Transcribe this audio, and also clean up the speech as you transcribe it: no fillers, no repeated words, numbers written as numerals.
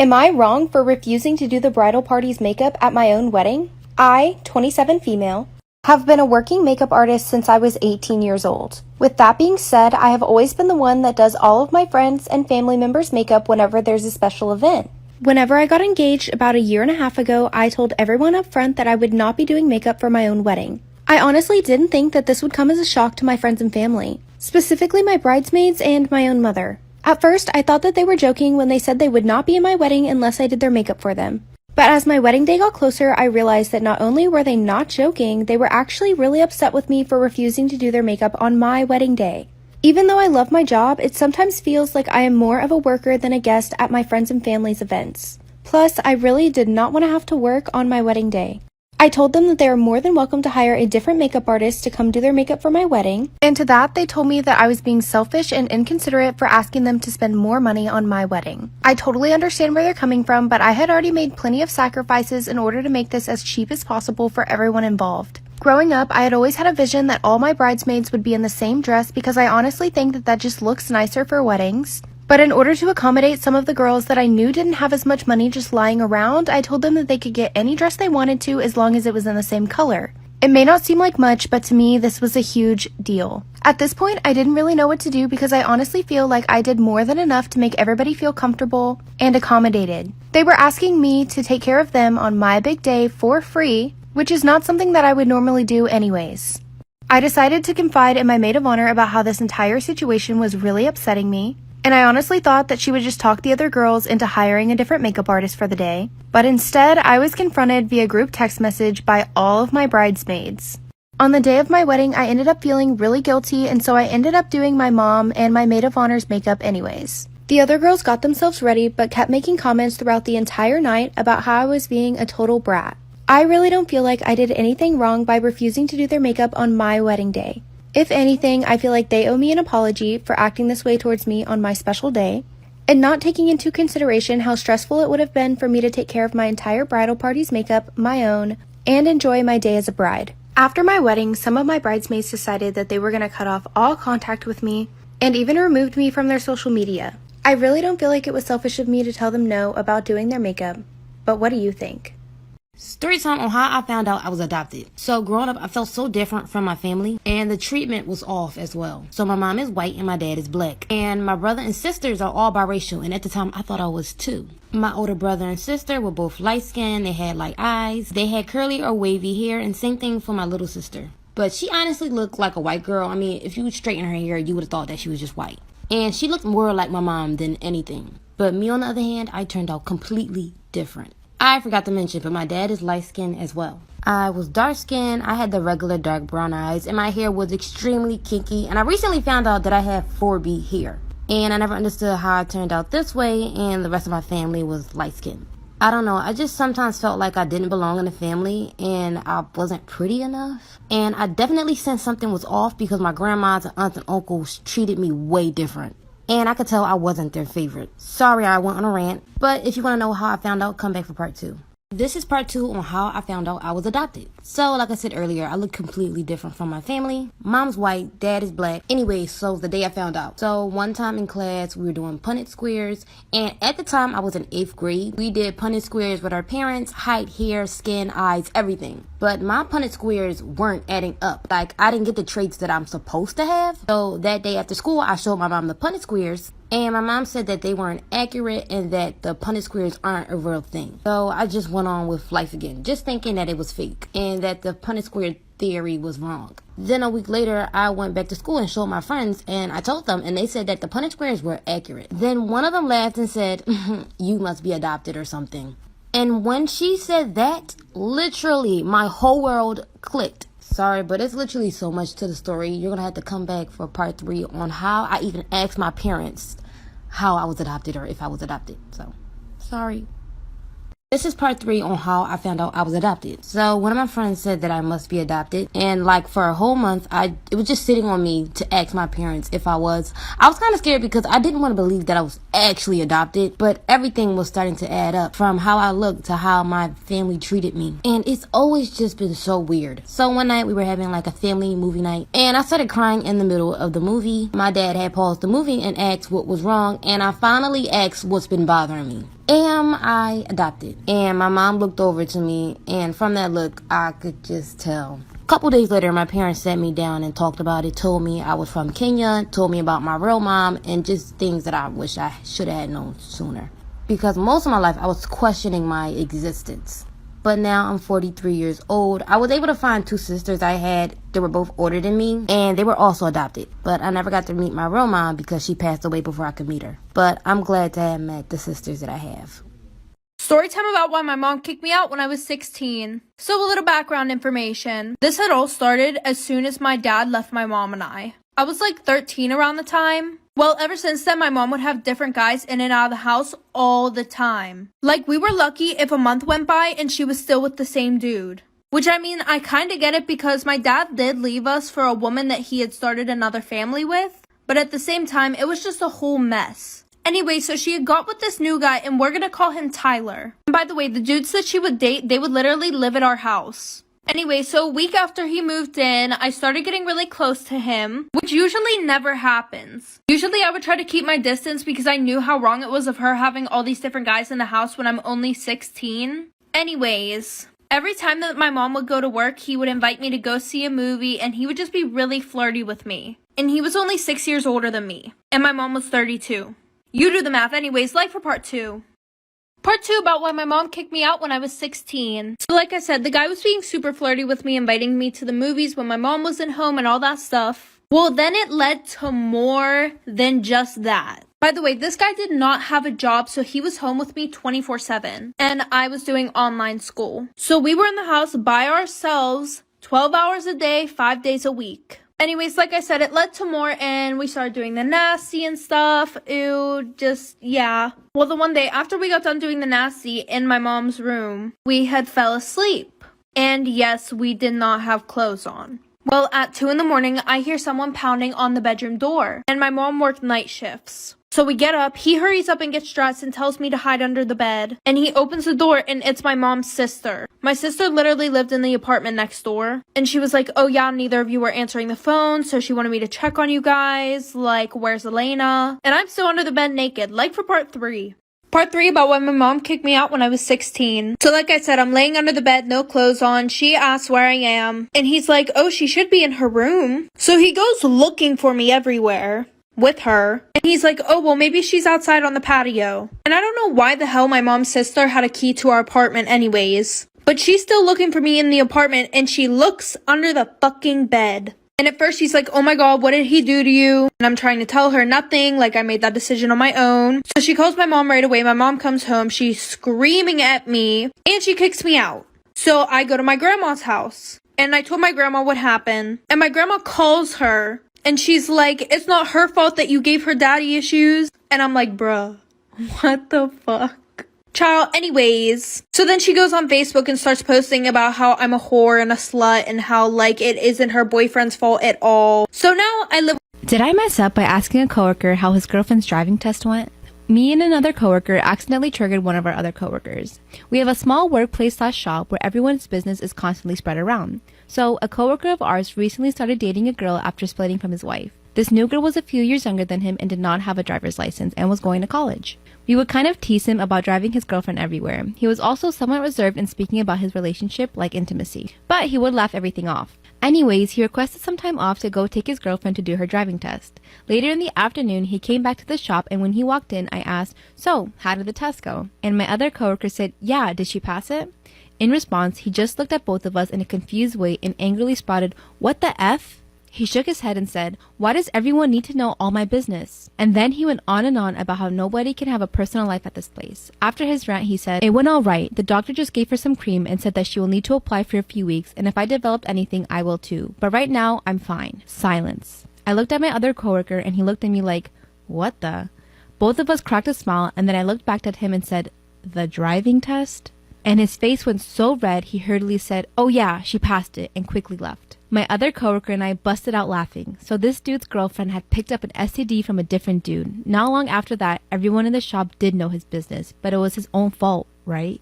Am I wrong for refusing to do the bridal party's makeup at my own wedding? I, 27 female, have been a working makeup artist since I was 18 years old. With that being said, I have always been the one that does all of my friends and family members' makeup whenever there's a special event. Whenever I got engaged about a year and a half ago, I told everyone up front that I would not be doing makeup for my own wedding. I honestly didn't think that this would come as a shock to my friends and family, specifically my bridesmaids and my own mother. At first, I thought that they were joking when they said they would not be in my wedding unless I did their makeup for them. But as my wedding day got closer, I realized that not only were they not joking, they were actually really upset with me for refusing to do their makeup on my wedding day. Even though I love my job, it sometimes feels like I am more of a worker than a guest at my friends and family's events. Plus, I really did not want to have to work on my wedding day. I told them that they were more than welcome to hire a different makeup artist to come do their makeup for my wedding, and to that they told me that I was being selfish and inconsiderate for asking them to spend more money on my wedding. I totally understand where they're coming from, but I had already made plenty of sacrifices in order to make this as cheap as possible for everyone involved. Growing up, I had always had a vision that all my bridesmaids would be in the same dress because I honestly think that that just looks nicer for weddings. But in order to accommodate some of the girls that I knew didn't have as much money just lying around, I told them that they could get any dress they wanted to as long as it was in the same color. It may not seem like much, but to me, this was a huge deal. At this point, I didn't really know what to do because I honestly feel like I did more than enough to make everybody feel comfortable and accommodated. They were asking me to take care of them on my big day for free, which is not something that I would normally do anyways. I decided to confide in my maid of honor about how this entire situation was really upsetting me. And I honestly thought that she would just talk the other girls into hiring a different makeup artist for the day. But instead, I was confronted via group text message by all of my bridesmaids. On the day of my wedding, I ended up feeling really guilty, and so I ended up doing my mom and my maid of honor's makeup anyways. The other girls got themselves ready, but kept making comments throughout the entire night about how I was being a total brat. I really don't feel like I did anything wrong by refusing to do their makeup on my wedding day. If anything, I feel like they owe me an apology for acting this way towards me on my special day, and not taking into consideration how stressful it would have been for me to take care of my entire bridal party's makeup, my own, and enjoy my day as a bride. After my wedding, some of my bridesmaids decided that they were going to cut off all contact with me, and even removed me from their social media. I really don't feel like it was selfish of me to tell them no about doing their makeup, but what do you think? Story time on how I found out I was adopted. So growing up, I felt so different from my family, and the treatment was off as well. So my mom is white and my dad is black, and my brother and sisters are all biracial, and at the time I thought I was too. My older brother and sister were both light skinned, they had light eyes, they had curly or wavy hair, and same thing for my little sister. But she honestly looked like a white girl. I mean, if you would straighten her hair, you would have thought that she was just white. And she looked more like my mom than anything. But me on the other hand, I turned out completely different. I forgot to mention, but my dad is light-skinned as well. I was dark-skinned, I had the regular dark brown eyes, and my hair was extremely kinky. And I recently found out that I have 4B hair. And I never understood how I turned out this way, and the rest of my family was light-skinned. I don't know, I just sometimes felt like I didn't belong in the family, and I wasn't pretty enough. And I definitely sensed something was off because my grandmas and aunts and uncles treated me way different. And I could tell I wasn't their favorite. Sorry I went on a rant, but if you want to know how I found out, come back for part 2. This is part 2 on how I found out I was adopted. So, like I said earlier, I look completely different from my family. Mom's white, dad is black. Anyway, so the day I found out. So, one time in class, we were doing Punnett squares. And at the time, I was in 8th grade. We did Punnett squares with our parents, height, hair, skin, eyes, everything. But my Punnett squares weren't adding up. Like, I didn't get the traits that I'm supposed to have. So, that day after school, I showed my mom the Punnett squares. And my mom said that they weren't accurate and that the Punnett squares aren't a real thing. So I just went on with life again, just thinking that it was fake and that the Punnett square theory was wrong. Then a week later, I went back to school and showed my friends, and I told them, and they said that the Punnett squares were accurate. Then one of them laughed and said, "You must be adopted or something." And when she said that, literally my whole world clicked. Sorry, but it's literally so much to the story. You're going to have to come back for part 3 on how I even asked my parents how I was adopted or if I was adopted. So, sorry. This is part 3 on how I found out I was adopted. So one of my friends said that I must be adopted, and like for a whole month, it was just sitting on me to ask my parents if I was. I was kind of scared because I didn't want to believe that I was actually adopted, but everything was starting to add up from how I looked to how my family treated me. And it's always just been so weird. So one night we were having like a family movie night, and I started crying in the middle of the movie. My dad had paused the movie and asked what was wrong, and I finally asked what's been bothering me. Am I adopted? And my mom looked over to me, and from that look, I could just tell. A couple days later, my parents sat me down and talked about it, told me I was from Kenya, told me about my real mom, and just things that I wish I should have known sooner. Because most of my life, I was questioning my existence. But now I'm 43 years old. I was able to find 2 sisters I had. They were both older than me, and they were also adopted. But I never got to meet my real mom because she passed away before I could meet her. But I'm glad to have met the sisters that I have. Story time about why my mom kicked me out when I was 16. So a little background information. This had all started as soon as my dad left my mom and I. I was like 13 around the time. Well, ever since then, my mom would have different guys in and out of the house all the time. Like, we were lucky if a month went by and she was still with the same dude. Which, I mean, I kind of get it because my dad did leave us for a woman that he had started another family with. But at the same time, it was just a whole mess. Anyway, so she had got with this new guy, and we're gonna call him Tyler. And by the way, the dudes that she would date, they would literally live at our house. Anyway, so a week after he moved in, I started getting really close to him, which usually never happens. Usually I would try to keep my distance because I knew how wrong it was of her having all these different guys in the house when I'm only 16. Anyways, every time that my mom would go to work, he would invite me to go see a movie, and he would just be really flirty with me. And he was only 6 years older than me, and my mom was 32. You do the math. Anyways, like for part 2. Part 2 about why my mom kicked me out when I was 16. So like I said, the guy was being super flirty with me, inviting me to the movies when my mom wasn't home and all that stuff. Well, then it led to more than just that. By the way, this guy did not have a job, so he was home with me 24/7. And I was doing online school. So we were in the house by ourselves, 12 hours a day, 5 days a week. Anyways, like I said, it led to more, and we started doing the nasty and stuff. Ew, just, yeah. Well, the one day after we got done doing the nasty in my mom's room, we had fell asleep. And yes, we did not have clothes on. Well, at 2 in the morning, I hear someone pounding on the bedroom door, and my mom worked night shifts. So we get up, he hurries up and gets dressed and tells me to hide under the bed. And he opens the door, and it's my mom's sister. My sister literally lived in the apartment next door. And she was like, oh yeah, neither of you were answering the phone, so she wanted me to check on you guys. Like, where's Elena? And I'm still under the bed naked, like for part 3. Part 3 about when my mom kicked me out when I was 16. So like I said, I'm laying under the bed, no clothes on. She asks where I am. And he's like, oh, she should be in her room. So he goes looking for me everywhere with her. And he's like, oh, well, maybe she's outside on the patio. And I don't know why the hell my mom's sister had a key to our apartment anyways. But she's still looking for me in the apartment, and she looks under the fucking bed. And at first she's like, oh my god, what did he do to you? And I'm trying to tell her nothing, like I made that decision on my own. So she calls my mom right away. My mom comes home. She's screaming at me, and she kicks me out. So I go to my grandma's house, and I told my grandma what happened. And my grandma calls her, and she's like, it's not her fault that you gave her daddy issues. And I'm like, bruh, what the fuck? Child, anyways. So then she goes on Facebook and starts posting about how I'm a whore and a slut and how, like, it isn't her boyfriend's fault at all. So now I live... Did I mess up by asking a coworker how his girlfriend's driving test went? Me and another coworker accidentally triggered one of our other coworkers. We have a small workplace/shop where everyone's business is constantly spread around. So a coworker of ours recently started dating a girl after splitting from his wife. This new girl was a few years younger than him and did not have a driver's license and was going to college. We would kind of tease him about driving his girlfriend everywhere. He was also somewhat reserved in speaking about his relationship, like intimacy, but he would laugh everything off. Anyways, he requested some time off to go take his girlfriend to do her driving test. Later in the afternoon, he came back to the shop, and when he walked in, I asked, so, how did the test go? And my other coworker said, yeah, did she pass it? In response, he just looked at both of us in a confused way and angrily spouted, what the F? He shook his head and said, why does everyone need to know all my business? And then he went on and on about how nobody can have a personal life at this place. After his rant, he said, it went all right. The doctor just gave her some cream and said that she will need to apply for a few weeks, and if I developed anything, I will too. But right now, I'm fine. Silence. I looked at my other coworker, and he looked at me like, what the? Both of us cracked a smile, and then I looked back at him and said, the driving test? And his face went so red, he hurriedly said, oh yeah, she passed it, and quickly left. My other coworker and I busted out laughing. So this dude's girlfriend had picked up an STD from a different dude. Not long after that, everyone in the shop did know his business, but it was his own fault, right?